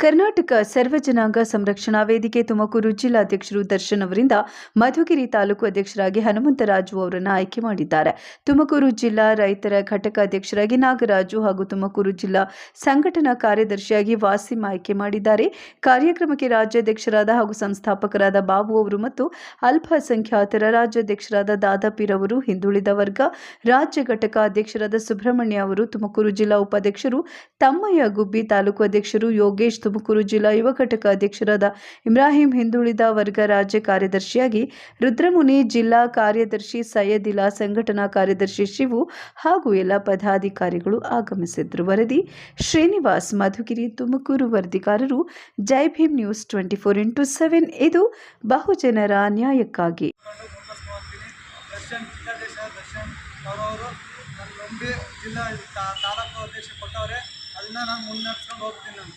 ಕರ್ನಾಟಕ ಸರ್ವ ಜನಾಂಗ ಸಂರಕ್ಷಣಾ ವೇದಿಕೆ ತುಮಕೂರು ಜಿಲ್ಲಾಧ್ಯಕ್ಷರು ದರ್ಶನ್ ಅವರಿಂದ ಮಧುಗಿರಿ ತಾಲೂಕು ಅಧ್ಯಕ್ಷರಾಗಿ ಹನುಮಂತರಾಜು ಅವರನ್ನು ಆಯ್ಕೆ ಮಾಡಿದ್ದಾರೆ. ತುಮಕೂರು ಜಿಲ್ಲಾ ರೈತರ ಘಟಕ ಅಧ್ಯಕ್ಷರಾಗಿ ನಾಗರಾಜು ಹಾಗೂ ತುಮಕೂರು ಜಿಲ್ಲಾ ಸಂಘಟನಾ ಕಾರ್ಯದರ್ಶಿಯಾಗಿ ವಾಸಿಂ ಆಯ್ಕೆ ಮಾಡಿದ್ದಾರೆ. ಕಾರ್ಯಕ್ರಮಕ್ಕೆ ರಾಜ್ಯಾಧ್ಯಕ್ಷರಾದ ಹಾಗೂ ಸಂಸ್ಥಾಪಕರಾದ ಬಾಬು ಅವರು ಮತ್ತು ಅಲ್ಪಸಂಖ್ಯಾತರ ರಾಜ್ಯಾಧ್ಯಕ್ಷರಾದ ದಾದಾಪೀರ್ ಅವರು, ಹಿಂದುಳಿದ ವರ್ಗ ರಾಜ್ಯ ಘಟಕ ಅಧ್ಯಕ್ಷರಾದ ಸುಬ್ರಹ್ಮಣ್ಯ ಅವರು, ತುಮಕೂರು ಜಿಲ್ಲಾ ಉಪಾಧ್ಯಕ್ಷರು ತಮ್ಮಯ್ಯ ಗುಬ್ಬಿ, ತಾಲೂಕು ಅಧ್ಯಕ್ಷರು ಯೋಗೇಶ್, ತುಮಕೂರು ಜಿಲ್ಲಾ ಯುವ ಘಟಕ ಅಧ್ಯಕ್ಷರಾದ ಇಬ್ರಾಹಿಂ, ಹಿಂದುಳಿದ ವರ್ಗ ರಾಜ್ಯ ಕಾರ್ಯದರ್ಶಿಯಾಗಿ ರುದ್ರಮುನಿ, ಜಿಲ್ಲಾ ಕಾರ್ಯದರ್ಶಿ ಸೈಯದಿಲ್ಲಾ, ಸಂಘಟನಾ ಕಾರ್ಯದರ್ಶಿ ಶಿವು ಹಾಗೂ ಎಲ್ಲ ಪದಾಧಿಕಾರಿಗಳು ಆಗಮಿಸಿದ್ರು. ವರದಿ ಶ್ರೀನಿವಾಸ್, ಮಧುಗಿರಿ, ತುಮಕೂರು. ವರದಿಗಾರರು ಜೈ ಭೀಮ್ ನ್ಯೂಸ್ 24x7. ಇದು ಬಹುಜನರ ನ್ಯಾಯಕ್ಕಾಗಿ. ಜಿಲ್ಲಾ ತಾಲೂಕು ಅಧ್ಯಕ್ಷ ಕೊಟ್ಟವ್ರೆ, ಅದನ್ನ ನಾನು ಮುನ್ನಡೆಸ್ಕೊಂಡು ಹೋಗ್ತೀನಿ. ನಾನು